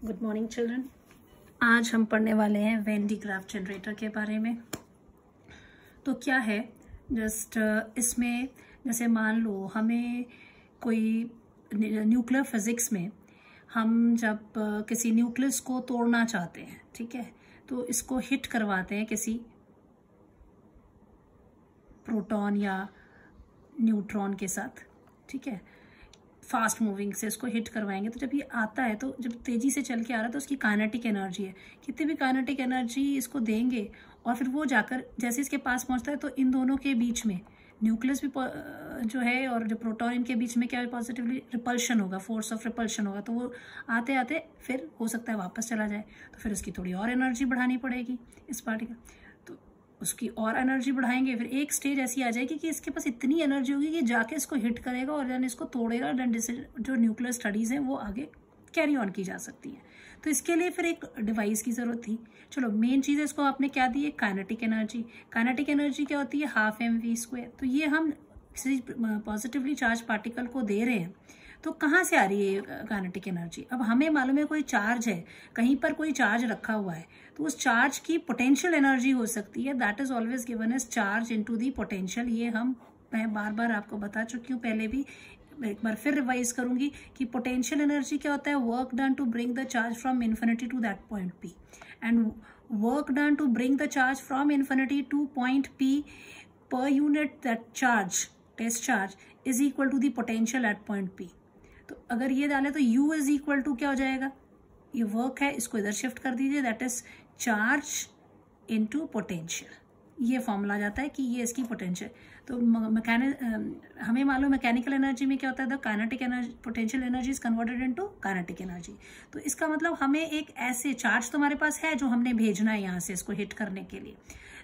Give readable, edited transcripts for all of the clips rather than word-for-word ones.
Good morning children. आज हम पढ़ने वाले हैं वेन डी ग्राफ जनरेटर के बारे में। तो क्या है, जस्ट इसमें जैसे मान लो हमें कोई न्यूक्लियर फिजिक्स में हम जब किसी न्यूक्लियस को तोड़ना चाहते हैं, ठीक है, तो इसको हिट करवाते हैं किसी प्रोटॉन या न्यूट्रॉन के साथ, ठीक है, फास्ट मूविंग से इसको हिट करवाएंगे। तो जब ये आता है, तो जब तेजी से चल के आ रहा है तो उसकी काइनेटिक एनर्जी है, कितनी भी काइनेटिक एनर्जी इसको देंगे और फिर वो जाकर जैसे इसके पास पहुंचता है तो इन दोनों के बीच में न्यूक्लियस भी जो है और जो प्रोटॉन, इनके बीच में क्या पॉजिटिवली रिपल्शन होगा, फोर्स ऑफ रिपल्शन होगा। तो वो आते आते फिर हो सकता है वापस चला जाए, तो फिर इसकी थोड़ी और एनर्जी बढ़ानी पड़ेगी इस पार्टिकल, तो उसकी और एनर्जी बढ़ाएंगे। फिर एक स्टेज ऐसी आ जाएगी कि इसके पास इतनी एनर्जी होगी कि जाके इसको हिट करेगा और देन इसको तोड़ेगा, देन जो न्यूक्लियर स्टडीज हैं वो आगे कैरी ऑन की जा सकती है। तो इसके लिए फिर एक डिवाइस की जरूरत थी। चलो, मेन चीज है इसको आपने क्या दी है, काइनेटिक एनर्जी। काइनेटिक एनर्जी क्या होती है, हाफ mv²। तो ये हम किसी पॉजिटिवली चार्ज पार्टिकल को दे रहे हैं, तो कहाँ से आ रही है काइनेटिक एनर्जी। अब हमें मालूम है कोई चार्ज है, कहीं पर कोई चार्ज रखा हुआ है, तो उस चार्ज की पोटेंशियल एनर्जी हो सकती है, that is always given as charge into the potential. ये मैं बार बार आपको बता चुकी हूँ पहले भी, एक बार फिर रिवाइज करूंगी कि पोटेंशियल एनर्जी क्या होता है, work done to bring the charge from infinity to that point P, and work done to bring the charge from infinity to point P per unit that charge, test charge, is equal to the potential at point P. तो अगर ये डाले तो U is equal to क्या हो जाएगा, ये work है, इसको इधर शिफ्ट कर दीजिए, that is charge into potential. ये फॉर्मूला जाता है कि ये इसकी पोटेंशियल। तो हमें मालूम मैकेनिकल एनर्जी में क्या होता है, the kinetic energy, potential energy is converted into kinetic energy. तो इसका मतलब हमें एक ऐसे चार्ज तो हमारे पास है जो हमने भेजना है यहाँ से इसको हिट करने के लिए,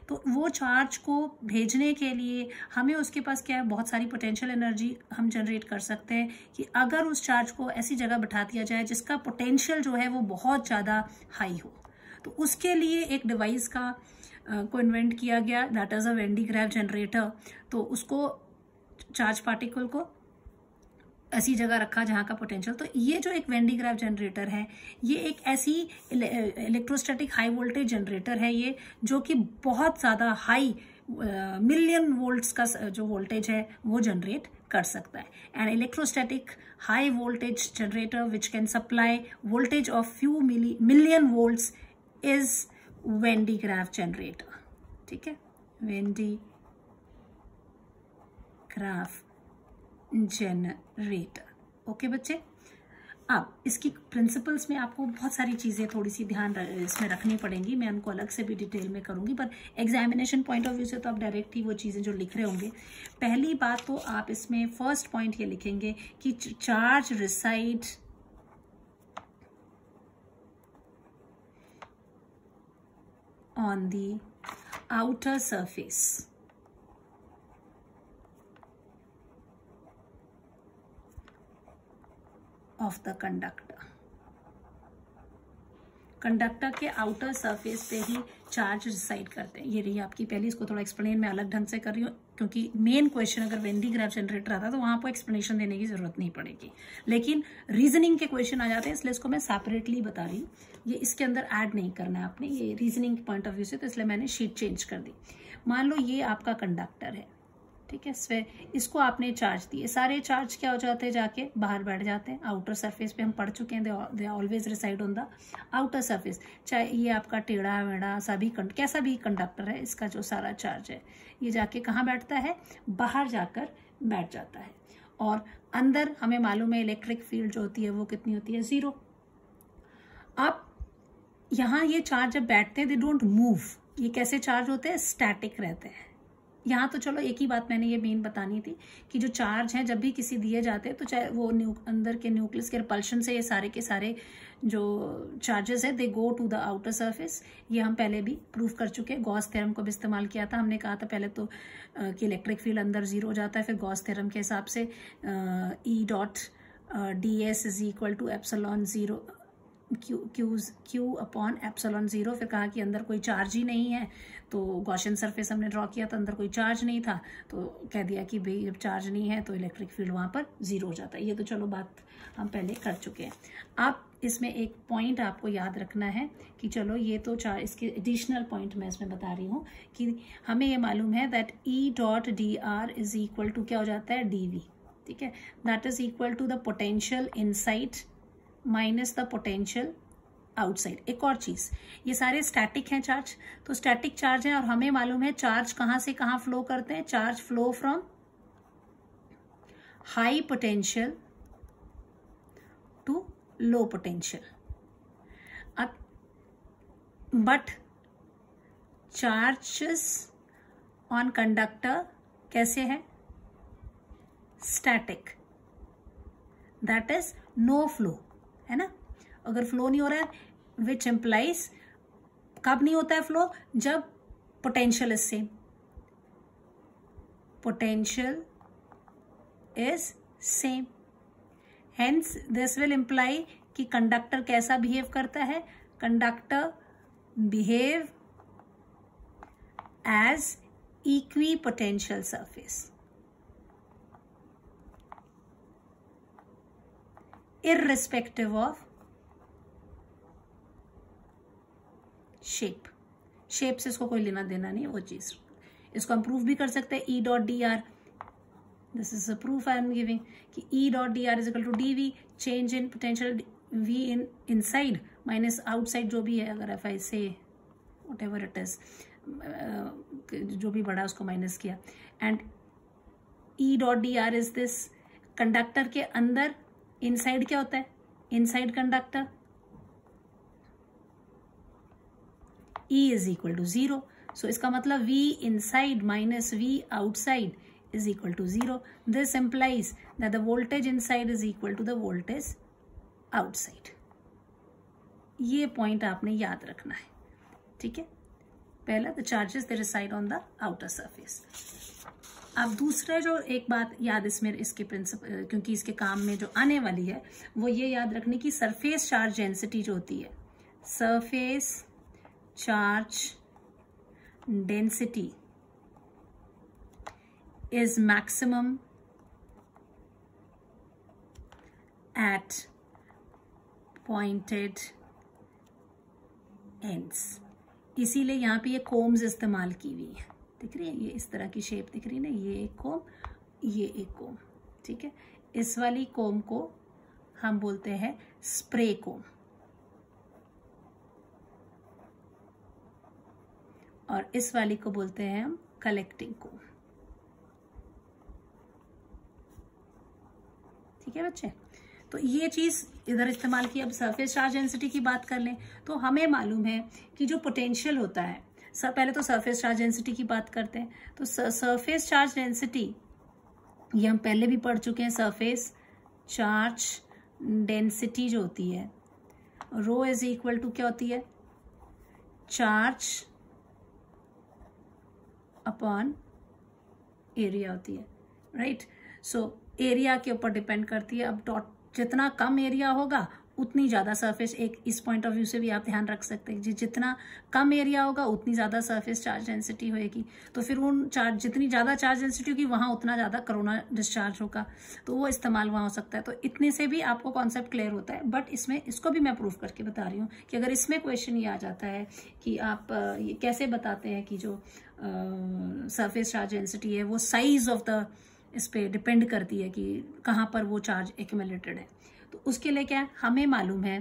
तो वो चार्ज को भेजने के लिए हमें उसके पास क्या है, बहुत सारी पोटेंशियल एनर्जी हम जनरेट कर सकते हैं कि अगर उस चार्ज को ऐसी जगह बिठा दिया जाए जिसका पोटेंशियल जो है वो बहुत ज़्यादा हाई हो, तो उसके लिए एक डिवाइस को इन्वेंट किया गया, that is a when de Graaff generator. तो उसको चार्ज पार्टिकल को ऐसी जगह रखा जहां का पोटेंशियल। तो ये जो एक वेन डी ग्राफ जनरेटर है, ये एक ऐसी इलेक्ट्रोस्टैटिक हाई वोल्टेज जनरेटर है, ये जो कि बहुत ज्यादा हाई मिलियन वोल्ट्स का जो वोल्टेज है वो जनरेट कर सकता है। And electrostatic high voltage generator which can supply voltage of few million volts is when de Graaff generator, ठीक है, when de Graaff generator. Okay बच्चे, अब इसकी प्रिंसिपल्स में आपको बहुत सारी चीजें थोड़ी सी ध्यान इसमें रखनी पड़ेंगी, मैं उनको अलग से भी डिटेल में करूंगी, पर एग्जामिनेशन पॉइंट ऑफ व्यू से तो आप डायरेक्ट ही वो चीजें जो लिख रहे होंगे। पहली बात तो आप इसमें फर्स्ट पॉइंट ये लिखेंगे कि charge reside on the outer surface of the conductor। Conductor के आउटर सरफेस पे ही चार्ज रिसाइड करते हैं। ये रही आपकी पहली, इसको थोड़ा एक्सप्लेन मैं अलग ढंग से कर रही हूँ क्योंकि मेन क्वेश्चन अगर वेन डी ग्राफ जनरेटर आता तो वहां पर एक्सप्लेनेशन देने की जरूरत नहीं पड़ेगी, लेकिन रीजनिंग के क्वेश्चन आ जाते हैं, इसलिए इसको मैं सेपरेटली बता रही हूँ। ये इसके अंदर ऐड नहीं करना है आपने, ये रीजनिंग पॉइंट ऑफ व्यू से, तो इसलिए मैंने शीट चेंज कर दी। मान लो ये आपका कंडक्टर है, ठीक है, इसको आपने चार्ज दिए, सारे चार्ज क्या हो जाते हैं, जाके बाहर बैठ जाते हैं आउटर सरफेस पे। हम पढ़ चुके हैं they always reside on the outer surface. चाहे ये आपका टेढ़ा मेढ़ा सभी कैसा भी कंडक्टर है, इसका जो सारा चार्ज है ये जाके कहाँ बैठता है, बाहर जाकर बैठ जाता है। और अंदर हमें मालूम है इलेक्ट्रिक फील्ड जो होती है वो कितनी होती है, 0। अब यहाँ ये चार्ज जब बैठते हैं दे डोंट मूव, ये कैसे चार्ज होते हैं, स्टैटिक रहते हैं। यहाँ तो चलो एक ही बात मैंने ये मेन बतानी थी कि जो चार्ज हैं जब भी किसी दिए जाते हैं तो चाहे वो अंदर के न्यूक्लियस के रिपल्शन से ये सारे के सारे जो चार्जेस है they go to the outer surface. ये हम पहले भी प्रूफ कर चुके हैं, गॉस थ्योरम को भी इस्तेमाल किया था। हमने कहा था पहले तो कि इलेक्ट्रिक फील्ड अंदर 0 हो जाता है, फिर गॉस थ्योरम के हिसाब से E dot ds is equal to epsilon 0 Q upon epsilon 0। फिर कहा कि अंदर कोई चार्ज ही नहीं है, तो गॉसियन सरफेस हमने ड्रॉ किया था, अंदर कोई चार्ज नहीं था, तो कह दिया कि भाई जब चार्ज नहीं है तो इलेक्ट्रिक फील्ड वहां पर 0 हो जाता है। ये तो चलो बात हम पहले कर चुके हैं। अब इसमें एक पॉइंट आपको याद रखना है कि चलो ये तो चार, इसके एडिशनल पॉइंट मैं इसमें बता रही हूँ कि हमें ये मालूम है that E dot D R is equal to क्या हो जाता है, डी वी, ठीक है, that is equal to the potential inside minus the potential outside. एक और चीज, ये सारे स्टैटिक हैं चार्ज, तो स्टैटिक चार्ज है और हमें मालूम है चार्ज कहाँ से कहाँ फ्लो करते हैं, charge flow from high potential to low potential. अब बट चार्जेस ऑन कंडक्टर कैसे है, static, that is no flow, है ना। अगर फ्लो नहीं हो रहा है, विच एम्प्लाइज कब नहीं होता है फ्लो, जब potential is same, potential is same, hence this will imply कि कंडक्टर कैसा बिहेव करता है, conductor behave as equipotential surface irrespective of shape से इसको कोई लेना देना नहीं है वो चीज। इसको हम प्रूफ भी कर सकते हैं, E dot D R, this is a proof I am giving कि E dot D R is equal to D V, change in potential V in inside minus outside जो भी है, अगर एफ आई से वट एवर इट इज, जो भी बढ़ा उसको माइनस किया, and E dot D R is this, conductor के अंदर इनसाइड क्या होता है, inside conductor, E is equal to 0. So इसका मतलब V inside minus V outside is equal to 0. This implies that the voltage inside is equal to the voltage outside. ये point आपने याद रखना है, ठीक है। पहला the charges they reside on the outer surface. अब दूसरा जो एक बात याद इसमें इसके प्रिंसिपल, क्योंकि इसके काम में जो आने वाली है वो ये याद रखने की सरफेस चार्ज डेंसिटी जो होती है, surface charge density is maximum at pointed ends। इसीलिए यहाँ पे ये कोम्स इस्तेमाल की हुई है, दिख रही है, ये इस तरह की शेप दिख रही है ना, ये एक कोम, ये एक कोम, ठीक है। इस वाली कोम को हम बोलते हैं स्प्रे कोम, और इस वाली को बोलते हैं हम कलेक्टिंग को, ठीक है बच्चे। तो ये चीज इधर इस्तेमाल की। अब सरफेस चार्ज डेंसिटी की बात कर लें तो हमें मालूम है कि जो पोटेंशियल होता है, पहले तो सरफेस चार्ज डेंसिटी की बात करते हैं, तो सरफेस चार्ज डेंसिटी ये हम पहले भी पढ़ चुके हैं। सरफेस चार्ज डेंसिटी जो होती है, रो इज इक्वल टू क्या होती है, चार्ज अपॉन एरिया होती है, राइट। सो एरिया के ऊपर डिपेंड करती है। अब डॉट जितना कम एरिया होगा उतनी ज़्यादा सरफेस, एक इस पॉइंट ऑफ व्यू से भी आप ध्यान रख सकते हैं, जितना कम एरिया होगा उतनी ज़्यादा सरफेस चार्ज डेंसिटी होएगी, तो फिर उन चार्ज जितनी ज़्यादा चार्ज डेंसिटी होगी वहाँ उतना ज़्यादा कोरोना डिस्चार्ज होगा, तो वो इस्तेमाल वहाँ हो सकता है। तो इतने से भी आपको कॉन्सेप्ट क्लियर होता है। बट इसमें इसको भी मैं प्रूफ करके बता रही हूँ कि अगर इसमें क्वेश्चन ये आ जाता है कि आप ये कैसे बताते हैं कि जो सरफेस चार्ज डेंसिटी है वो साइज ऑफ द इस पे डिपेंड करती है कि कहाँ पर वो चार्ज एक्यूमुलेटेड है, तो उसके लिए क्या है, हमें मालूम है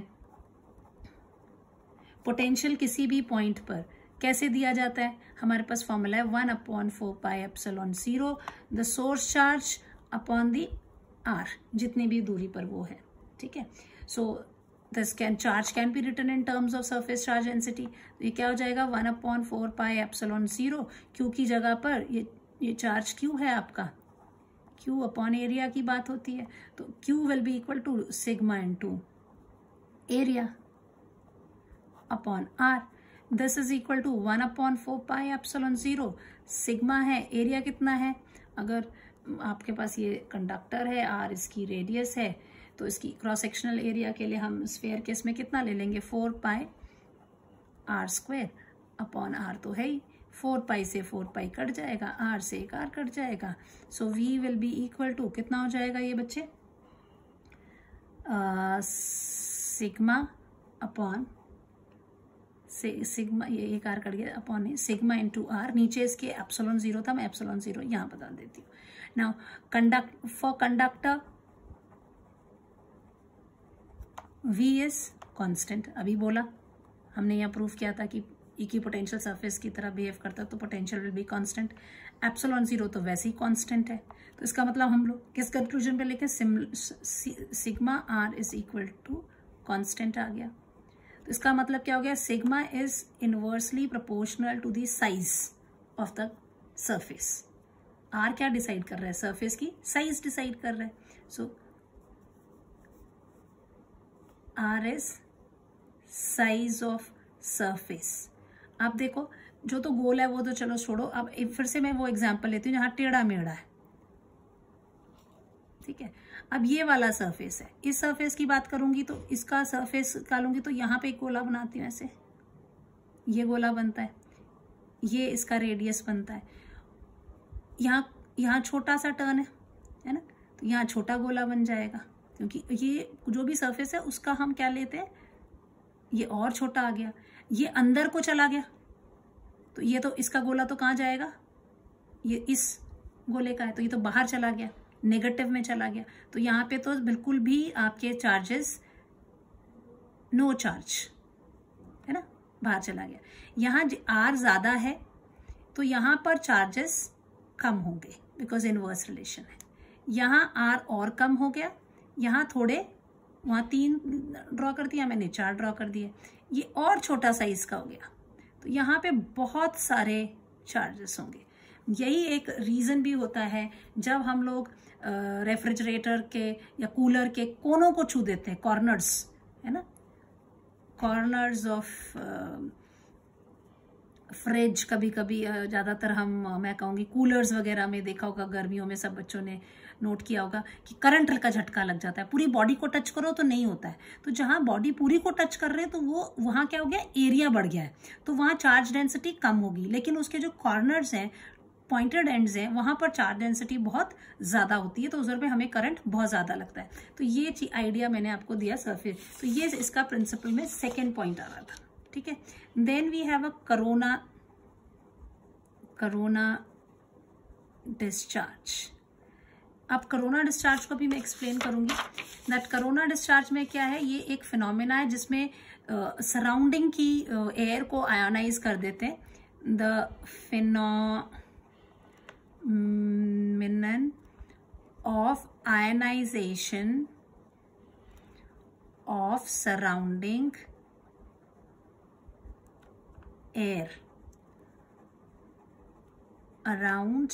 पोटेंशियल किसी भी पॉइंट पर कैसे दिया जाता है। हमारे पास फॉर्मूला है 1/4 pi epsilon 0 the source charge upon the R, जितनी भी दूरी पर वो है, ठीक है। So this charge can be written in terms of surface charge density. ये क्या हो जाएगा 1/4 पाई एप्सिलॉन 0, क्यू की जगह पर ये चार्ज क्यू है आपका, क्यू अपॉन एरिया की बात होती है, तो Q will be equal to sigma into area upon R. This is equal to 1/4 pi epsilon 0, sigma है, एरिया कितना है, अगर आपके पास ये कंडक्टर है, आर इसकी रेडियस है, तो इसकी क्रॉस सेक्शनल एरिया के लिए हम स्फीयर केस में कितना ले लेंगे 4 पाई आर स्क्वायर अपॉन आर, तो है ही 4 पाई से 4 पाई कट जाएगा, आर से एक आर कट जाएगा। So we will be equal to कितना हो जाएगा ये बच्चे सिग्मा अपॉन सिग्मा, ये एक आर कट गया, अपॉन है सिग्मा इंटू आर, नीचे इसके एप्सिलॉन 0 था, मैं एप्सिलॉन 0 यहाँ बता देती हूँ। Now for conductor V is constant, अभी बोला हमने यहाँ प्रूफ किया था कि इक्विपोटेंशियल सरफेस की तरह बिहेव करता है तो potential will be constant. Epsilon 0 तो वैसे ही कांस्टेंट है, तो इसका मतलब हम लोग किस कंक्लूजन पे लेके sigma R is equal to constant आ गया। तो इसका मतलब क्या हो गया, sigma is inversely proportional to the size of the surface. R क्या डिसाइड कर रहा है, सरफेस की साइज डिसाइड कर रहा है। So R is size of surface. अब देखो जो तो गोल है वो तो चलो छोड़ो, अब फिर से मैं वो एग्जांपल लेती हूँ जहां टेढ़ा मेढ़ा है, ठीक है। अब ये वाला सरफेस है, इस सरफेस की बात करूंगी तो इसका सरफेस निकालूंगी तो यहाँ पे एक गोला बनाती हूँ, ऐसे ये गोला बनता है, ये इसका रेडियस बनता है। यहाँ छोटा सा टर्न है ना, तो यहाँ छोटा गोला बन जाएगा, क्योंकि ये जो भी सरफेस है उसका हम क्या लेते हैं, ये और छोटा आ गया, ये अंदर को चला गया, तो ये तो इसका गोला तो कहाँ जाएगा, ये इस गोले का है, तो ये तो बाहर चला गया, नेगेटिव में चला गया। तो यहाँ पे तो बिल्कुल भी आपके चार्जेस नो चार्ज है ना, बाहर चला गया। यहाँ आर ज्यादा है तो यहाँ पर चार्जेस कम होंगे बिकॉज इनवर्स रिलेशन है। यहाँ आर और कम हो गया, यहाँ थोड़े, वहाँ 3 ड्रॉ कर दिया मैंने, 4 ड्रॉ कर दिए, ये और छोटा साइज का हो गया, तो यहाँ पे बहुत सारे चार्जेस होंगे। यही एक रीजन भी होता है जब हम लोग रेफ्रिजरेटर के या कूलर के कोनों को छू देते हैं, कॉर्नर्स है ना, कॉर्नर्स ऑफ फ्रिज, कभी कभी ज़्यादातर मैं कहूँगी कूलर्स वगैरह में देखा होगा, गर्मियों में सब बच्चों ने नोट किया होगा कि करंट का झटका लग जाता है, पूरी बॉडी को टच करो तो नहीं होता है, तो जहाँ बॉडी पूरी को टच कर रहे हैं तो वो वहाँ क्या हो गया, एरिया बढ़ गया है, तो वहाँ चार्ज डेंसिटी कम होगी। लेकिन उसके जो कॉर्नर्स हैं, पॉइंटेड एंड्स हैं, वहां पर चार्ज डेंसिटी बहुत ज्यादा होती है, तो उधर पे हमें करंट बहुत ज्यादा लगता है। तो ये आइडिया मैंने आपको दिया सरफेस, तो ये इसका प्रिंसिपल में सेकेंड पॉइंट आ रहा था, ठीक है। Then we have a corona discharge. अब करोना डिस्चार्ज को भी मैं एक्सप्लेन करूंगी। दैट करोना डिस्चार्ज में क्या है, ये एक फिनोमेना है जिसमें सराउंडिंग की एयर को आयोनाइज कर देते हैं। The phenomenon of ionization of surrounding air around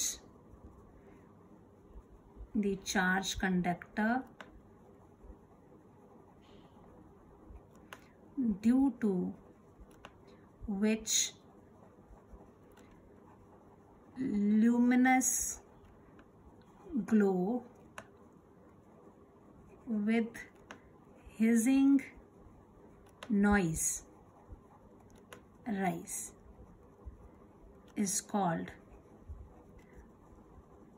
the charged conductor due to which luminous glow with hissing noise rise is called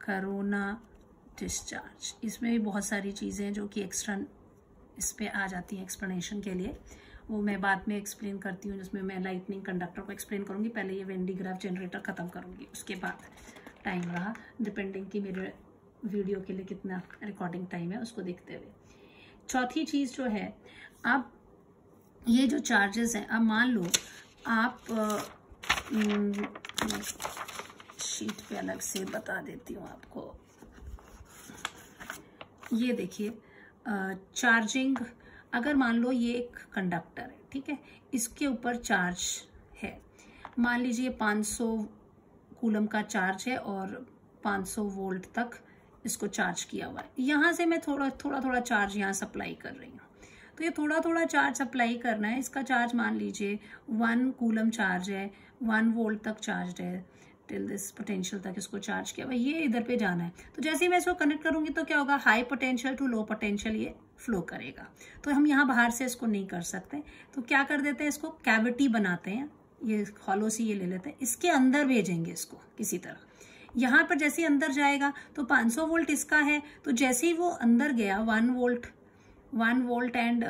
corona discharge. इसमें भी बहुत सारी चीज़ें जो कि एक्स्ट्रा इस पे आ जाती हैं एक्सप्लेनेशन के लिए, वो मैं बाद में एक्सप्लेन करती हूँ, जिसमें मैं लाइटनिंग कंडक्टर को एक्सप्लेन करूँगी। पहले ये वेन डी ग्राफ जनरेटर ख़त्म करूँगी, उसके बाद टाइम रहा डिपेंडिंग कि मेरे वीडियो के लिए कितना रिकॉर्डिंग टाइम है उसको देखते हुए। चौथी चीज़ जो है, अब ये जो चार्जेस हैं, अब मान लो आप शीट पे अलग से बता देती हूँ आपको। ये देखिए चार्जिंग, अगर मान लो ये एक कंडक्टर है, ठीक है, इसके ऊपर चार्ज है, मान लीजिए 500 कूलम का चार्ज है और 500 वोल्ट तक इसको चार्ज किया हुआ है। यहाँ से मैं थोड़ा चार्ज यहाँ सप्लाई कर रही हूँ, तो ये थोड़ा चार्ज सप्लाई करना है। इसका चार्ज मान लीजिए 1 कूलम चार्ज है, 1 वोल्ट तक चार्ज है, टिल दिस पोटेंशियल तक इसको चार्ज किया हुआ, ये इधर पे जाना है। तो जैसे ही मैं इसको कनेक्ट करूंगी तो क्या होगा, high potential to low potential ये फ्लो करेगा। तो हम यहाँ बाहर से इसको नहीं कर सकते, तो क्या कर देते हैं, इसको कैविटी बनाते हैं, ये हॉलो सी ये ले लेते हैं, इसके अंदर भेजेंगे इसको किसी तरह। यहाँ पर जैसे ही अंदर जाएगा तो 500 वोल्ट इसका है, तो जैसे ही वो अंदर गया 1 1 वोल्ट एंड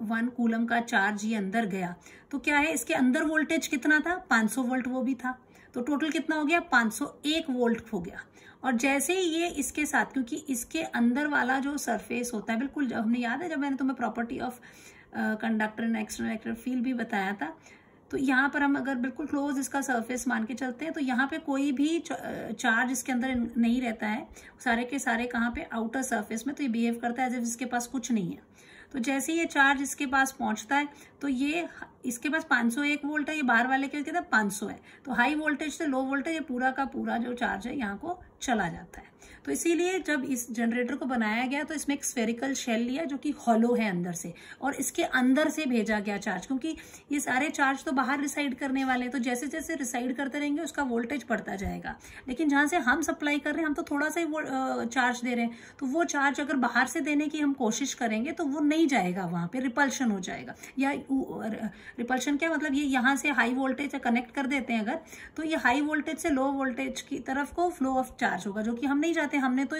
1 कूलम का चार्ज ये अंदर गया, तो क्या है, इसके अंदर वोल्टेज कितना था, 500 वोल्ट वो भी था, तो टोटल कितना हो गया, 501 वोल्ट हो गया। और जैसे ही ये इसके साथ, क्योंकि इसके अंदर वाला जो सरफेस होता है, बिल्कुल हमने याद है जब मैंने तुम्हें property of conductor and external electric field भी बताया था, तो यहाँ पर हम अगर बिल्कुल क्लोज इसका सरफेस मान के चलते हैं तो यहाँ पे कोई भी चार्ज इसके अंदर नहीं रहता है, सारे के सारे कहाँ पे, आउटर सरफेस में, तो ये बिहेव करता है एज इफ इसके पास कुछ नहीं है। तो जैसे ये चार्ज इसके पास पहुंचता है तो ये इसके पास 501 वोल्ट है, ये बाहर वाले के कितना 500 है, तो हाई वोल्टेज से लो वोल्टेज ये पूरा का पूरा जो चार्ज है यहाँ को चला जाता है। तो इसीलिए जब इस जनरेटर को बनाया गया तो इसमें एक स्फेरिकल शेल लिया जो कि हॉलो है अंदर से, और इसके अंदर से भेजा गया चार्ज, क्योंकि ये सारे चार्ज तो बाहर रिसाइड करने वाले हैं, तो जैसे जैसे रिसाइड करते रहेंगे उसका वोल्टेज बढ़ता जाएगा। लेकिन जहां से हम सप्लाई कर रहे हैं हम तो थोड़ा सा ही चार्ज दे रहे हैं, तो वो चार्ज अगर बाहर से देने की हम कोशिश करेंगे तो वो नहीं जाएगा, वहां पे रिपल्शन हो जाएगा। या रिपल्शन क्या मतलब, ये यहाँ से हाई वोल्टेज से कनेक्ट कर देते हैं अगर, तो ये हाई वोल्टेज से लो वोल्टेज की तरफ को फ्लो ऑफ चार्ज होगा, जो कि हम नहीं चाहते। हमने तो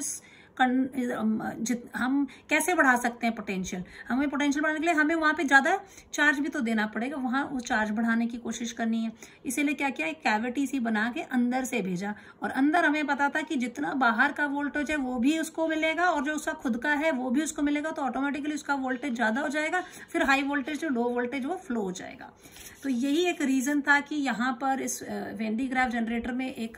हम कैसे बढ़ा सकते हैं पोटेंशियल, हमें पोटेंशियल बढ़ाने के लिए हमें वहां पे ज्यादा चार्ज भी तो देना पड़ेगा, वहां उस चार्ज बढ़ाने की कोशिश करनी है। इसीलिए क्या किया, एक कैविटी सी बना के अंदर से भेजा, और अंदर हमें पता था कि जितना बाहर का वोल्टेज है वो भी उसको मिलेगा और जो उसका खुद का है वो भी उसको मिलेगा, तो ऑटोमेटिकली उसका वोल्टेज ज्यादा हो जाएगा, फिर हाई वोल्टेज जो लो वोल्टेज वो फ्लो हो जाएगा। तो यही एक रीजन था कि यहाँ पर इस वेन डी ग्राफ जनरेटर में एक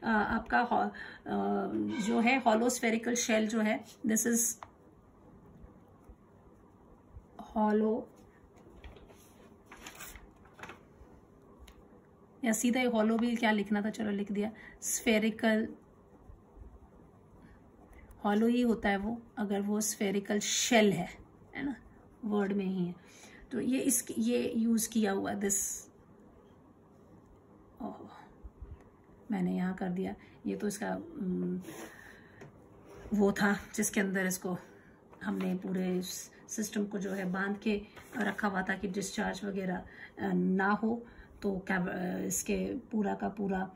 आपका जो है हॉलो स्फेरिकल शेल जो है, दिस इज हॉलो, या सीधा हॉलो भी क्या लिखना था, चलो लिख दिया, स्फेरिकल, हॉलो ही होता है वो अगर वो स्फेरिकल शेल है ना, वर्ड में ही है। तो ये यूज किया हुआ दिस, मैंने यहाँ कर दिया, ये तो इसका वो था जिसके अंदर इसको हमने पूरे सिस्टम को जो है बांध के रखा हुआ था कि डिस्चार्ज वगैरह ना हो, तो इसके पूरा का पूरा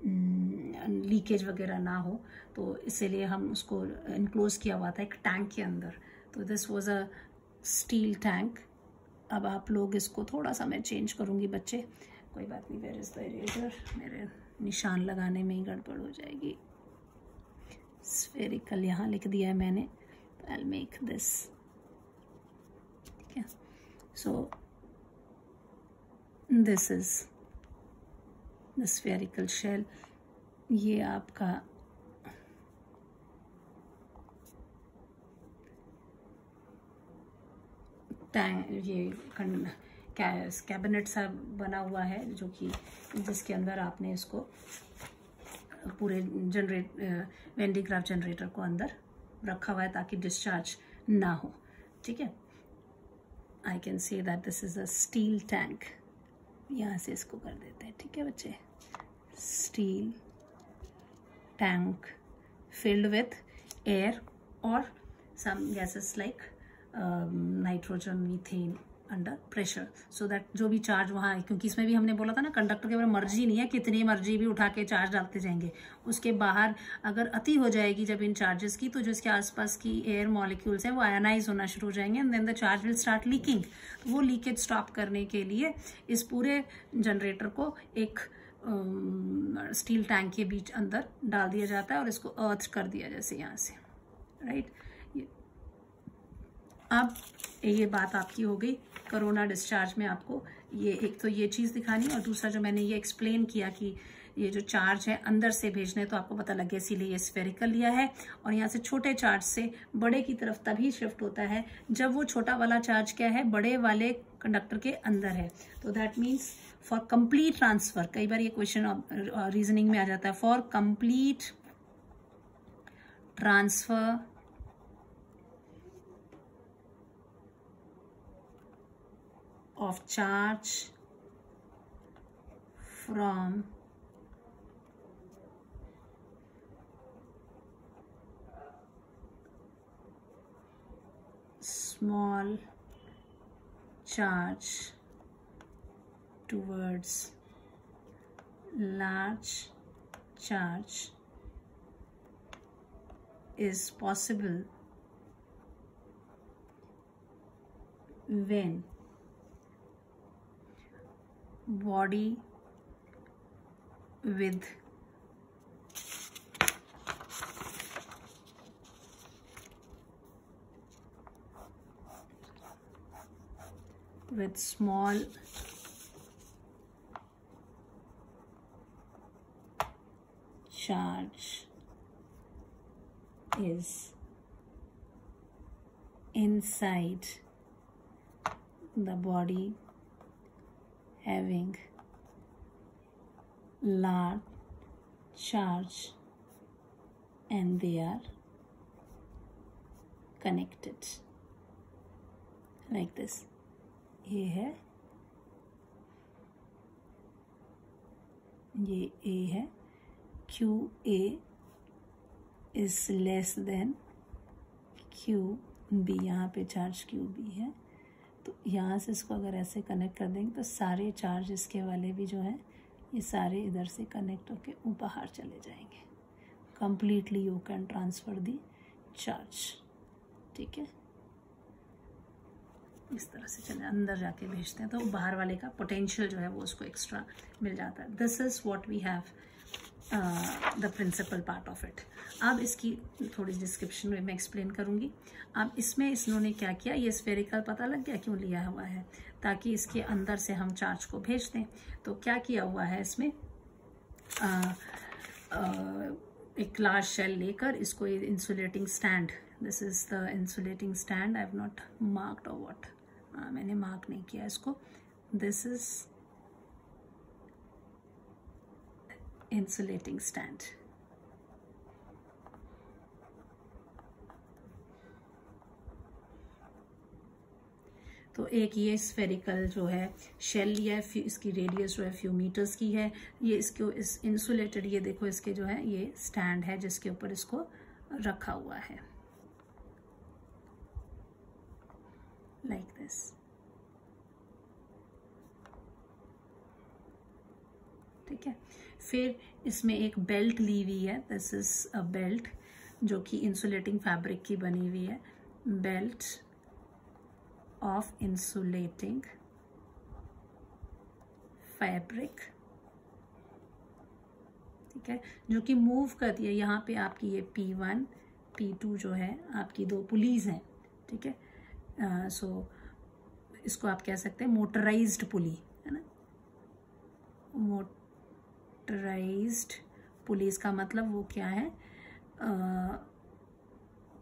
लीकेज वगैरह ना हो, तो इसीलिए हम उसको इनक्लोज किया हुआ था एक टैंक के अंदर। तो this was a steel tank. अब आप लोग इसको थोड़ा सा मैं चेंज करूँगी बच्चे, कोई बात नहीं, वेयर इज द इरेजर, मेरे निशान लगाने में ही गड़बड़ हो जाएगी। स्फेरिकल यहाँ लिख दिया है मैंने, तो आई विल मेक दिस, ठीक है। So this is the spherical shell, ये आपका टैंक, ये कैबिनेट सा बना हुआ है जो कि जिसके अंदर आपने इसको पूरे वेन डी ग्राफ जनरेटर को अंदर रखा हुआ है ताकि डिस्चार्ज ना हो, ठीक है। I can say that this is a steel tank, यहाँ से इसको कर देते हैं, ठीक है बच्चे, steel tank filled with air और some gases like nitrogen, methane under pressure, so that जो भी चार्ज वहाँ है, क्योंकि इसमें भी हमने बोला था ना कंडक्टर के बारे में मर्जी नहीं है, कितनी मर्जी भी उठा के चार्ज डालते जाएंगे, उसके बाहर अगर अति हो जाएगी जब इन चार्जेस की, तो जो इसके आसपास की एयर मॉलिक्यूल्स हैं वो आयनाइज होना शुरू हो जाएंगे and then the charge will start leaking. तो वो लीकेज स्टॉप करने के लिए इस पूरे जनरेटर को एक स्टील टैंक के बीच अंदर डाल दिया जाता है और इसको अर्थ कर दिया जैसे यहाँ से, राइट। अब ये बात आपकी हो गई कोरोना डिस्चार्ज में, आपको ये एक तो ये चीज़ दिखानी, और दूसरा जो मैंने ये एक्सप्लेन किया कि ये जो चार्ज है अंदर से भेजने, तो आपको पता लग गया, इसीलिए ये स्फेरिकल लिया है। और यहाँ से छोटे चार्ज से बड़े की तरफ तभी शिफ्ट होता है जब वो छोटा वाला चार्ज क्या है, बड़े वाले कंडक्टर के अंदर है। तो that means for complete transfer, कई बार ये क्वेश्चन रीजनिंग में आ जाता है, for complete transfer of charge from small charge towards large charge is possible when body with small charge is inside the body having large charge and they are connected like this. ये है, ये A है, QA is less than QB, यहाँ पे charge QB है, तो यहाँ से इसको अगर ऐसे कनेक्ट कर देंगे तो सारे चार्ज इसके वाले भी जो है ये सारे इधर से कनेक्ट होके बाहर चले जाएंगे. Completely you can transfer the charge. ठीक है, इस तरह से चले अंदर जाके भेजते हैं तो बाहर वाले का पोटेंशियल जो है वो उसको एक्स्ट्रा मिल जाता है. This is what we have the principle part of it. अब इसकी थोड़ी डिस्क्रिप्शन में मैं एक्सप्लेन करूंगी. अब इसमें इन्होंने क्या किया, ये स्फेरिकल पता लग गया क्यों लिया हुआ है, ताकि इसके अंदर से हम चार्ज को भेज दें. तो क्या किया हुआ है इसमें, एक लार्ज शेल लेकर इसको insulating stand, this is the insulating stand, I have not marked और व्हाट, मैंने मार्क नहीं किया इसको. This is insulating stand. तो एक ये स्फेरिकल जो है शेल लिया है, इसकी रेडियस जो है फ्यू मीटर्स की है. ये इसको इस इंसुलेटेड, ये देखो इसके जो है ये स्टैंड है जिसके ऊपर इसको रखा हुआ है लाइक दिस. ठीक है, फिर इसमें एक बेल्ट ली हुई है. दिस इज अ बेल्ट जो कि इंसुलेटिंग फैब्रिक की बनी हुई है. Belt of insulating fabric. ठीक है, जो कि मूव करती है. यहाँ पे आपकी ये P1 P2 जो है आपकी दो पुलीज हैं. ठीक है, सो इसको आप कह सकते हैं मोटराइज्ड पुली, है ना. मोटराइज्ड पुलिस का मतलब वो क्या है,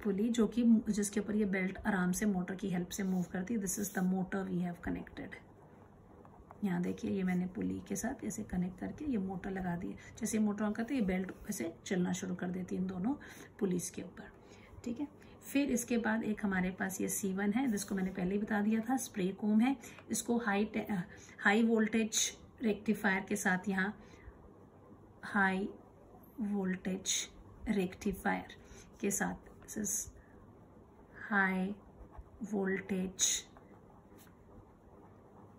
पुली जो कि जिसके ऊपर ये बेल्ट आराम से मोटर की हेल्प से मूव करती है. This is the motor we have connected. यहाँ देखिए ये मैंने पुली के साथ ऐसे कनेक्ट करके ये मोटर लगा दी है. जैसे मोटर ऑन करते ये बेल्ट ऐसे चलना शुरू कर देती है इन दोनों पुलिस के ऊपर. ठीक है, फिर इसके बाद एक हमारे पास ये C1 है जिसको मैंने पहले ही बता दिया था, स्प्रे कोम है. इसको हाई वोल्टेज रेक्टिफायर के साथ, यहाँ हाई वोल्टेज रेक्टिफायर के साथ, this is high voltage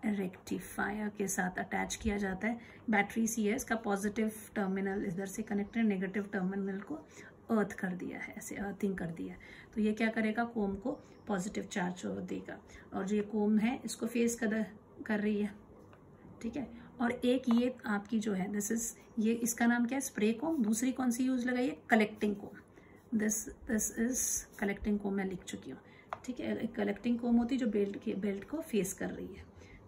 rectifier के साथ अटैच किया जाता है. बैटरी सी है, इसका पॉजिटिव टर्मिनल इधर से कनेक्टेड, नेगेटिव टर्मिनल को अर्थ कर दिया है, ऐसे अर्थिंग कर दिया है. तो ये क्या करेगा, कोम को पॉजिटिव चार्ज देगा. और जो ये कोम है इसको फेस कर रही है. ठीक है, और एक ये आपकी जो है दिस इज, ये इसका नाम क्या है, स्प्रे कोम. दूसरी कौन सी यूज लगाइए, collecting comb. This is collecting comb, मैं लिख चुकी हूँ. ठीक है, एक कलेक्टिंग कोम होती है जो बेल्ट को फेस कर रही है.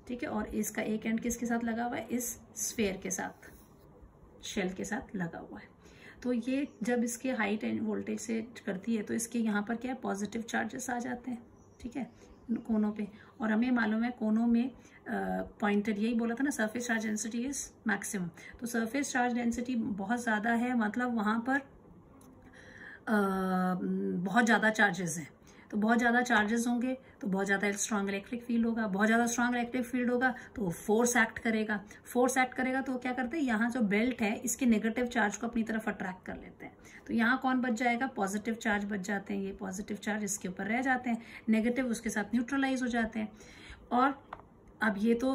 ठीक है, और इसका एक एंड किसके साथ लगा हुआ है, इस स्फेयर के साथ, शेल के साथ लगा हुआ है. तो ये जब इसके हाई वोल्टेज से करती है तो इसके यहाँ पर क्या है, पॉजिटिव चार्जेस आ जाते हैं. ठीक है, कोनों पे. और हमें मालूम है कोनों में पॉइंटेड, यही बोला था ना, surface charge density is maximum. तो सरफेस चार्ज डेंसिटी बहुत ज़्यादा है, मतलब वहाँ पर बहुत ज़्यादा चार्जेस हैं. तो बहुत ज़्यादा चार्जेस होंगे तो बहुत ज़्यादा स्ट्रांग इलेक्ट्रिक फील्ड होगा. बहुत ज़्यादा स्ट्रांग इलेक्ट्रिक फील्ड होगा तो फोर्स एक्ट करेगा. फोर्स एक्ट करेगा तो क्या करते हैं, यहाँ जो बेल्ट है इसके नेगेटिव चार्ज को अपनी तरफ अट्रैक्ट कर लेते हैं. तो यहाँ कौन बच जाएगा, पॉजिटिव चार्ज बच जाते हैं. ये पॉजिटिव चार्ज इसके ऊपर रह जाते हैं, नेगेटिव उसके साथ न्यूट्रलाइज हो जाते हैं. और अब ये तो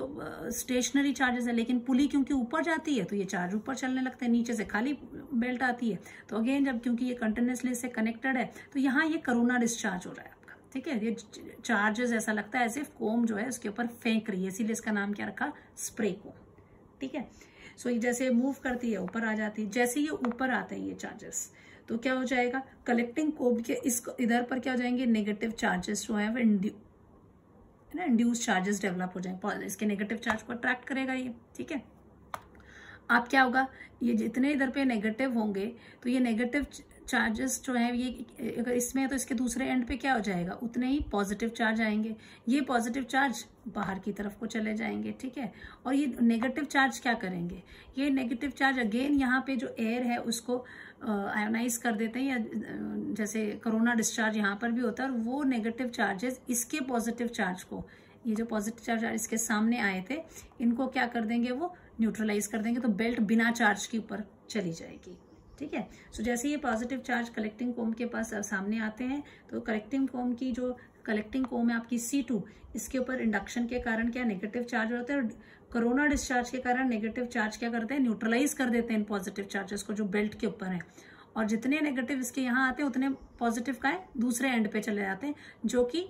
स्टेशनरी चार्जेस है, लेकिन पुली क्योंकि ऊपर जाती है तो ये चार्ज ऊपर चलने लगते हैं, नीचे से खाली बेल्ट आती है. तो अगेन जब क्योंकि ये कंटिन्यूसली से कनेक्टेड है तो यहाँ ये कोरोना डिस्चार्ज हो रहा है आपका. ठीक है। ये चार्जेस ऐसा लगता है ऐसे कोम जो है उसके ऊपर फेंक रही है, इसीलिए इसका नाम क्या रखा, स्प्रे कोम, ठीक है। सो ये जैसे मूव करती है ऊपर आ जाती है, जैसे ये ऊपर आते हैं ये चार्जेस तो क्या हो जाएगा, कलेक्टिंग कोम के इसको इधर पर क्या हो जाएंगे, नेगेटिव चार्जेस जो है वो इंड्यूस चार्जेस डेवलप हो जाएंगे, इसके नेगेटिव चार्ज को अट्रैक्ट करेगा ये, ठीक है। अब क्या होगा, ये जितने इधर पे नेगेटिव होंगे तो ये नेगेटिव चार्जेस जो है ये अगर इसमें है तो इसके दूसरे एंड पे क्या हो जाएगा, उतने ही पॉजिटिव चार्ज आएंगे, ये पॉजिटिव चार्ज बाहर की तरफ को चले जाएंगे, ठीक है। और ये नेगेटिव चार्ज क्या करेंगे, ये नेगेटिव चार्ज अगेन यहाँ पे जो एयर है उसको आयोनाइज कर देते हैं, या जैसे कोरोना डिस्चार्ज यहाँ पर भी होता है, और वो नेगेटिव चार्जेस इसके पॉजिटिव चार्ज को, ये जो पॉजिटिव चार्ज इसके सामने आए थे इनको क्या कर देंगे, वो न्यूट्रलाइज कर देंगे, तो बेल्ट बिना चार्ज के ऊपर चली जाएगी, ठीक है। सो जैसे ये पॉजिटिव चार्ज कलेक्टिंग कोम के पास सामने आते हैं तो कलेक्टिंग कोम की जो कलेक्टिंग कोम है आपकी C2, इसके ऊपर इंडक्शन के कारण क्या नेगेटिव चार्ज होता है, और कोरोना डिस्चार्ज के कारण नेगेटिव चार्ज क्या करते हैं, न्यूट्रलाइज कर देते हैं पॉजिटिव चार्जेस को जो बेल्ट के ऊपर है, और जितने नेगेटिव इसके यहाँ आते हैं उतने पॉजिटिव का है दूसरे एंड पे चले जाते हैं, जो कि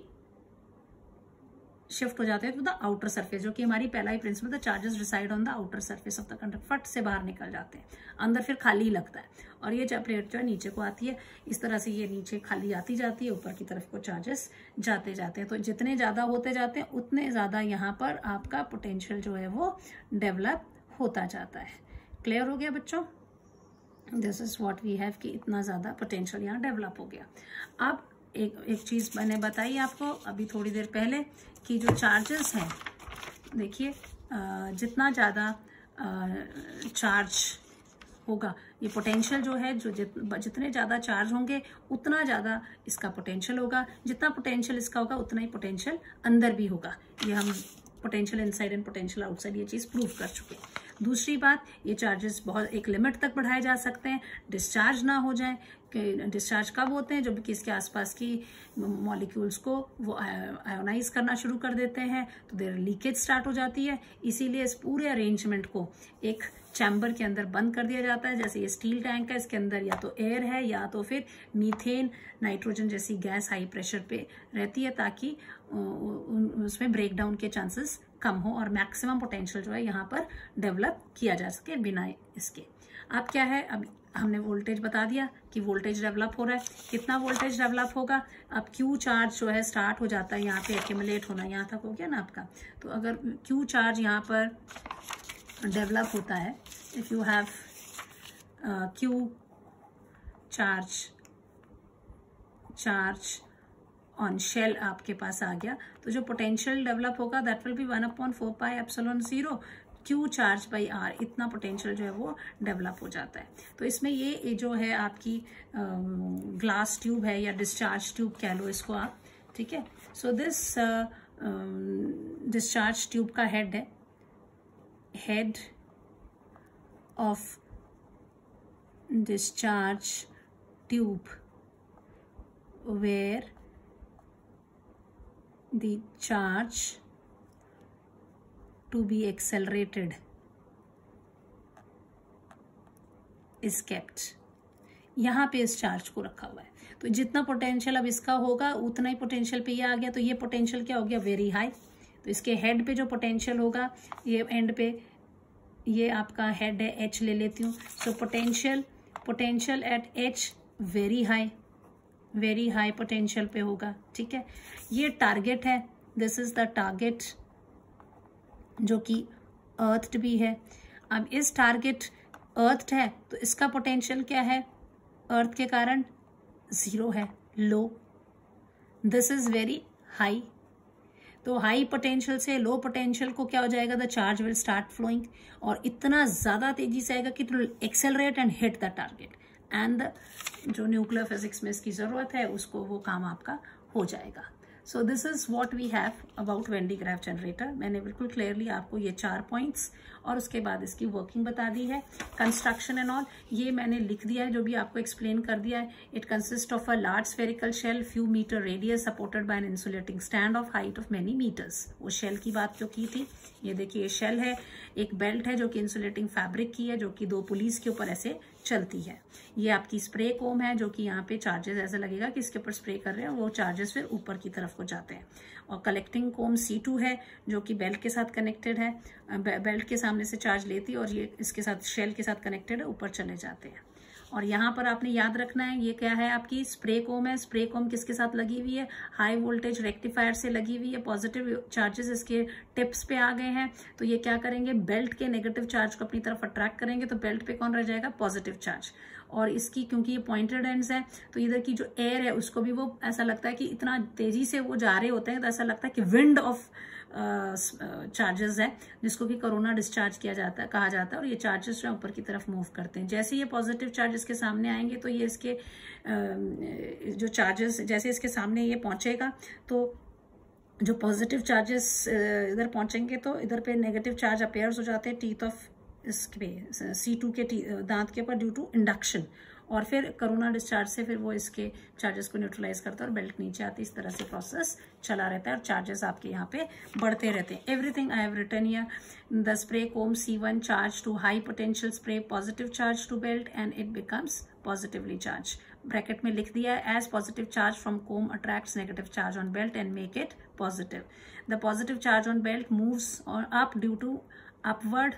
शिफ्ट हो जाते हैं टू द आउटर सरफेस, जो कि हमारी पहला ही प्रिंसिपल था, charges reside on the outer surface of the conductor, फट से बाहर निकल जाते हैं, अंदर फिर खाली ही लगता है, और ये जब प्लेट जो है नीचे को आती है इस तरह से ये नीचे खाली आती जाती है, ऊपर की तरफ को चार्जेस जाते जाते हैं, तो जितने ज्यादा होते जाते हैं उतने ज्यादा यहाँ पर आपका पोटेंशियल जो है वो डेवलप होता जाता है। क्लियर हो गया बच्चों, this is what we have कि इतना ज्यादा पोटेंशियल यहाँ डेवलप हो गया। अब एक चीज मैंने बताई आपको अभी थोड़ी देर पहले कि जो चार्जेस हैं, देखिए जितना ज़्यादा चार्ज होगा, ये पोटेंशियल जो है जो जितने ज़्यादा चार्ज होंगे उतना ज़्यादा इसका पोटेंशियल होगा, जितना पोटेंशियल इसका होगा उतना ही पोटेंशियल अंदर भी होगा, ये हम potential inside and potential outside ये चीज़ प्रूव कर चुके हैं। दूसरी बात, ये चार्जेस बहुत एक लिमिट तक बढ़ाए जा सकते हैं, डिस्चार्ज ना हो जाए, कि डिस्चार्ज कब होते हैं, जब कि इसके आसपास की मॉलिक्यूल्स को वो आयोनाइज करना शुरू कर देते हैं तो देर लीकेज स्टार्ट हो जाती है, इसीलिए इस पूरे अरेंजमेंट को एक चैम्बर के अंदर बंद कर दिया जाता है। जैसे ये स्टील टैंक है, इसके अंदर या तो एयर है या तो फिर मीथेन, नाइट्रोजन जैसी गैस हाई प्रेशर पे रहती है, ताकि उसमें ब्रेकडाउन के चांसेस कम हो और मैक्सिमम पोटेंशियल जो है यहाँ पर डेवलप किया जा सके बिना इसके। अब क्या है, अब हमने वोल्टेज बता दिया कि वोल्टेज डेवलप हो रहा है, कितना वोल्टेज डेवलप होगा, अब क्यू चार्ज जो है स्टार्ट हो जाता है यहाँ पे एक्यूमुलेट होना, यहाँ तक हो गया ना आपका। तो अगर क्यू चार्ज यहाँ पर डेवलप होता है, if you have Q charge on shell आपके पास आ गया, तो जो पोटेंशियल डेवलप होगा that will be 1/4 pi epsilon 0 Q charge by R, इतना पोटेंशियल जो है वो डेवलप हो जाता है। तो इसमें ये जो है आपकी ग्लास ट्यूब है या डिस्चार्ज ट्यूब कह लो इसको आप, ठीक है। सो दिस डिस्चार्ज ट्यूब का हेड है, head of discharge tube where the charge to be accelerated is kept, यहाँ पे इस चार्ज को रखा हुआ है, तो जितना पोटेंशियल अब इसका होगा उतना ही पोटेंशियल पे ये आ गया, तो ये पोटेंशियल क्या हो गया, वेरी हाई। तो इसके हेड पे जो पोटेंशियल होगा, ये एंड पे ये आपका हेड है, H ले लेती हूँ, so potential at H very high potential पे होगा, ठीक है। ये टारगेट है, दिस इज द टारगेट जो कि अर्थड भी है। अब इस टारगेट अर्थड है तो इसका पोटेंशियल क्या है, अर्थ के कारण 0 है, लो, दिस इज वेरी हाई। तो हाई पोटेंशियल से लो पोटेंशियल को क्या हो जाएगा, the charge will start flowing, और इतना ज्यादा तेजी से आएगा कि it will accelerate and hit the target, and जो न्यूक्लियर फिजिक्स में इसकी जरूरत है उसको वो काम आपका हो जाएगा। So this is what we have about Van de Graaff generator. मैंने बिल्कुल क्लियरली आपको ये 4 पॉइंट्स और उसके बाद इसकी वर्किंग बता दी है, कंस्ट्रक्शन एंड ऑल ये मैंने लिख दिया है, जो भी आपको एक्सप्लेन कर दिया है। It consist of a large spherical shell, few metre radius, supported by an insulating stand of height of many metres. वो शेल की बात जो की थी, ये देखिए ये शेल है, एक बेल्ट है जो कि इंसुलेटिंग फैब्रिक की है, जो कि 2 पुलीस के ऊपर ऐसे चलती है। ये आपकी स्प्रे कोम है जो कि यहाँ पे चार्जेस ऐसा लगेगा कि इसके ऊपर स्प्रे कर रहे हैं, वो चार्जेस फिर ऊपर की तरफ को जाते हैं। और कलेक्टिंग कोम C2 है जो कि बेल्ट के साथ कनेक्टेड है, बेल्ट के सामने से चार्ज लेती है और ये इसके साथ शेल के साथ कनेक्टेड है, ऊपर चले जाते हैं। और यहाँ पर आपने याद रखना है ये क्या है, आपकी स्प्रे कोम है। स्प्रे कोम किसके साथ लगी हुई है, हाई वोल्टेज रेक्टिफायर से लगी हुई है। पॉजिटिव चार्जेस इसके टिप्स पे आ गए हैं, तो ये क्या करेंगे, बेल्ट के नेगेटिव चार्ज को अपनी तरफ अट्रैक्ट करेंगे, तो बेल्ट पे कौन रह जाएगा, पॉजिटिव चार्ज। और इसकी क्योंकि ये पॉइंटेड एंड्स है तो इधर की जो एयर है उसको भी वो ऐसा लगता है कि इतना तेजी से वो जा रहे होते हैं, तो ऐसा लगता है कि विंड ऑफ चार्जेस है, जिसको कि कोरोना डिस्चार्ज किया जाता है, कहा जाता है। और ये चार्जेस जो ऊपर की तरफ मूव करते हैं। जैसे ये पॉजिटिव चार्जेस के सामने आएंगे तो ये इसके जो चार्जेस जैसे इसके सामने ये पहुंचेगा, तो जो पॉजिटिव चार्जेस इधर पहुंचेंगे तो इधर पे नेगेटिव चार्ज अपेयर्स हो जाते हैं टीथ ऑफ इसके C2 के दांत के ऊपर ड्यू टू इंडक्शन। और फिर कोरोना डिस्चार्ज से फिर वो इसके चार्जेस को न्यूट्रलाइज करता है और बेल्ट नीचे आती है। इस तरह से प्रोसेस चला रहता है और चार्जेस आपके यहाँ पे बढ़ते रहते हैं। Everything I have written here. The spray comb C1 charge to high potential spray positive charge to belt and it becomes positively charged. Bracket में लिख दिया है, as positive charge from comb attracts negative charge on belt and make it positive. The positive charge on belt moves up due to upward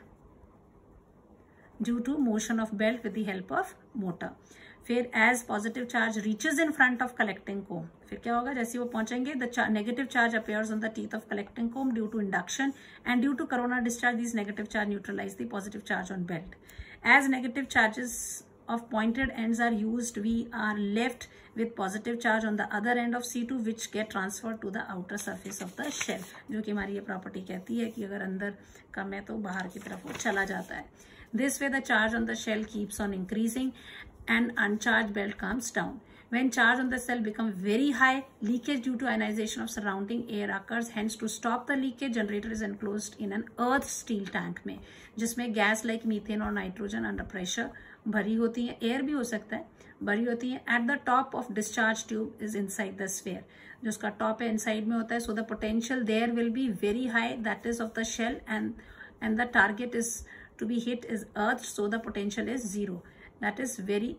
due to motion of belt with the help of motor। फिर as positive charge reaches in front of collecting comb, फिर क्या होगा, जैसे वो पहुंचेंगे the negative charge appears on the teeth of collecting comb due to induction and due to corona discharge these negative charge neutralize the positive charge on belt। As negative charges of pointed ends are used, we are left with positive charge on the other end of C2 which get transferred to the outer surface of the shell। जो कि हमारी ये property कहती है कि अगर अंदर कम है तो बाहर की तरफ वो चला जाता है। This way the charge on the shell keeps on increasing and uncharged belt comes down। When charge on the cell becomes very high, leakage due to ionization of surrounding air occurs। Hence to stop the leakage, generator is enclosed in an earth steel tank में, जिसमें gas like methane और nitrogen under pressure भरी होती है, air भी हो सकता है, भरी होती है। At the top of discharge tube is inside the sphere, जो उसका टॉप है इनसाइड में होता है। So the potential there will be very high, that is of the shell, and the target is to be hit is earth, so the potential is 0, that is very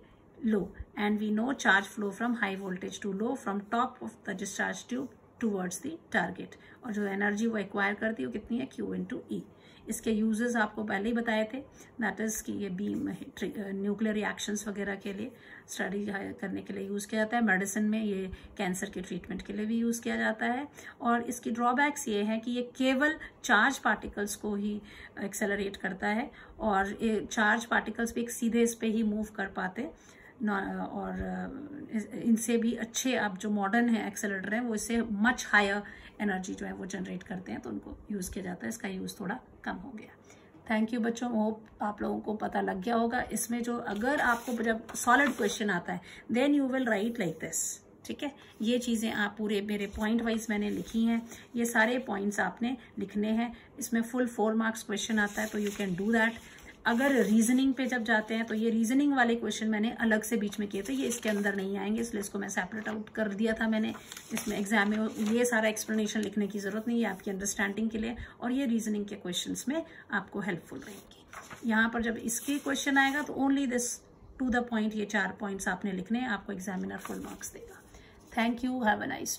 low, and we know charge flow from high voltage to low from top of the discharge tube towards the target। और जो energy वो acquire करती है वो कितनी है, Q into E। इसके uses आपको पहले ही बताए थे, दैट इज कि ये बीम न्यूक्लियर रिएक्शंस वगैरह के लिए स्टडी करने के लिए यूज किया जाता है। मेडिसिन में ये कैंसर के ट्रीटमेंट के लिए भी यूज किया जाता है। और इसकी ड्रॉबैक्स ये है कि ये केवल चार्ज पार्टिकल्स को ही एक्सेलरेट करता है और ये चार्ज पार्टिकल्स भी सीधे इस पे ही मूव कर पाते। और इनसे भी अच्छे अब जो मॉडर्न है एक्सेलरेटर हैं वो इससे मच हायर एनर्जी जो है वो जनरेट करते हैं, तो उनको यूज़ किया जाता है। इसका यूज़ थोड़ा कम हो गया। थैंक यू बच्चों, होप आप लोगों को पता लग गया होगा। इसमें जो अगर आपको जब सॉलिड क्वेश्चन आता है then you will write like this, ठीक है। ये चीज़ें आप पूरे मेरे पॉइंट वाइज मैंने लिखी हैं, ये सारे पॉइंट्स आपने लिखने हैं। इसमें फुल 4 मार्क्स क्वेश्चन आता है, तो यू कैन डू दैट। अगर रीजनिंग पे जब जाते हैं तो ये रीजनिंग वाले क्वेश्चन मैंने अलग से बीच में किए थे, ये इसके अंदर नहीं आएंगे, इसलिए इसको मैं सेपरेट आउट कर दिया था मैंने। इसमें एग्जाम में ये सारा एक्सप्लेनेशन लिखने की जरूरत नहीं है, आपकी अंडरस्टैंडिंग के लिए, और ये रीजनिंग के क्वेश्चंस में आपको हेल्पफुल रहेगी। यहाँ पर जब इसके क्वेश्चन आएगा तो only this to the point, ये 4 पॉइंट्स आपने लिखने हैं, आपको एग्जामिनर फुल मार्क्स देगा। Thank you, have a nice